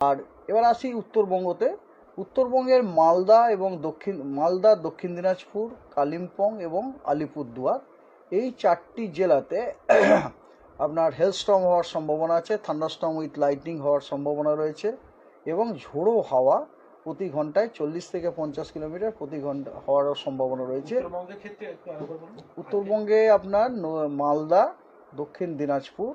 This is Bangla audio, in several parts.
আর এবার আসি উত্তরবঙ্গতে। উত্তরবঙ্গের মালদা, দক্ষিণ দিনাজপুর, কালিম্পং এবং আলিপুরদুয়ার, এই 4টি জেলাতে আপনার হেলস্টর্ম হওয়ার সম্ভাবনা আছে, থান্ডারস্টর্ম উইথ লাইটনিং হওয়ার সম্ভাবনা রয়েছে, এবং ঝোড়ো হাওয়া প্রতি ঘন্টায় 40 থেকে 50 কিলোমিটার প্রতি ঘন্টা হওয়ার সম্ভাবনা রয়েছে। উত্তরবঙ্গে আপনার মালদা, দক্ষিণ দিনাজপুর,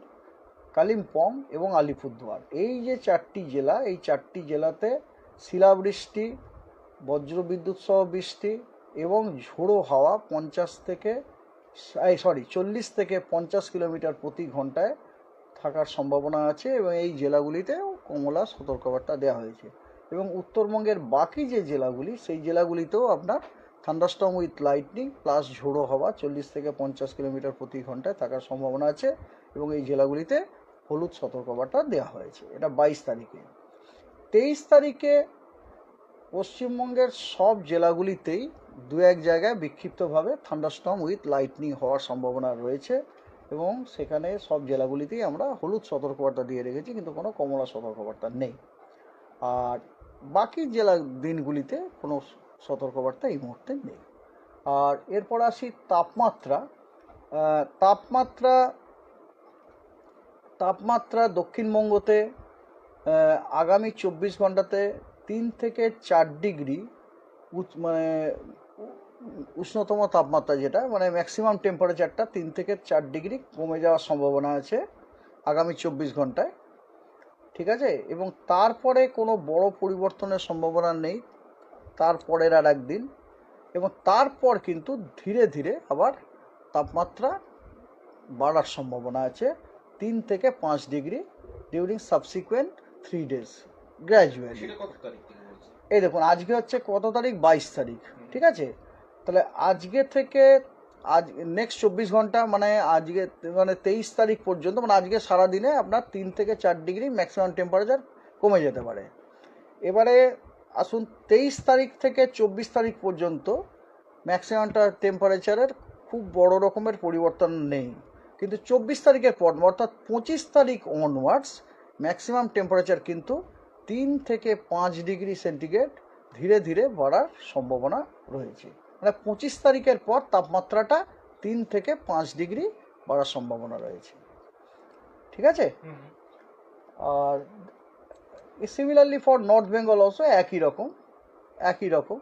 কালিম্পং এবং আলিপুরদুয়ার, এই যে 4টি জেলা, এই 4টি জেলাতে শিলাবৃষ্টি, বজ্রবিদ্যুৎ সহ বৃষ্টি এবং ঝোড়ো হাওয়া 40 থেকে 50 কিলোমিটার প্রতি ঘন্টায় থাকার সম্ভাবনা আছে, এবং এই জেলাগুলিতেও কমলা সতর্কবার্তা দেওয়া হয়েছে। এবং উত্তরবঙ্গের বাকি যে জেলাগুলি, সেই জেলাগুলিতেও আপনার থান্ডারস্টর্ম উইথ লাইটনিং প্লাস ঝোড়ো হাওয়া 40 থেকে 50 কিলোমিটার প্রতি ঘন্টায় থাকার সম্ভাবনা আছে, এবং এই জেলাগুলিতে হলুদ সতর্কবার্তা দেওয়া হয়েছে। এটা 22 তারিখে। 23 তারিখে পশ্চিমবঙ্গের সব জেলাগুলিতেই 2-1 জায়গায় বিক্ষিপ্তভাবে থান্ডারস্টর্ম উইথ লাইটনিং হওয়ার সম্ভাবনা রয়েছে, এবং সেখানে সব জেলাগুলিতেই আমরা হলুদ সতর্কবার্তা দিয়ে রেখেছি, কিন্তু কোনো কমলা সতর্কবার্তা নেই। আর বাকি জেলা দিনগুলিতে কোনো সতর্কবার্তা এই মুহূর্তে নেই। আর এরপর আসি তাপমাত্রা। তাপমাত্রা দক্ষিণবঙ্গতে আগামী 24 ঘন্টাতে 3 থেকে 4 ডিগ্রি মানে উষ্ণতম তাপমাত্রা, যেটা মানে ম্যাক্সিমাম টেম্পারেচারটা 3 থেকে 4 ডিগ্রি কমে যাওয়ার সম্ভাবনা আছে আগামী 24 ঘন্টায়, ঠিক আছে। এবং তারপরে কোনো বড় পরিবর্তনের সম্ভাবনা নেই তারপরের আর একদিন, এবং তারপর কিন্তু ধীরে ধীরে আবার তাপমাত্রা বাড়ার সম্ভাবনা আছে 3 থেকে 5 degree during subsequent 3 days gradually. এই দেখুন, আজকে হচ্ছে কত তারিখ? 22 তারিখ, ঠিক আছে। তাহলে আজকে থেকে নেক্সট 24 ঘন্টা মানে আজকে 23 তারিখ পর্যন্ত, মানে আজকে সারাদিনে আপনার 3 থেকে 4 ডিগ্রি ম্যাক্সিমাম টেম্পারেচার কমে যেতে পারে। এবারে আসুন 23 তারিখ থেকে 24 তারিখ পর্যন্ত ম্যাক্সিমাম টেম্পারেচারের খুব বড় রকমের পরিবর্তন নেই, কিন্তু 24 তারিখের পর অর্থাৎ 25 তারিখ অনওয়ার্ডস ম্যাক্সিমাম টেম্পারেচার কিন্তু 3 থেকে 5 ডিগ্রি সেন্টিগ্রেড ধীরে ধীরে বাড়ার সম্ভাবনা রয়েছে। মানে 25 তারিখের পর তাপমাত্রাটা 3 থেকে 5 ডিগ্রি বাড়ার সম্ভাবনা রয়েছে, ঠিক আছে। আর similarly for North Bengal also একই রকম।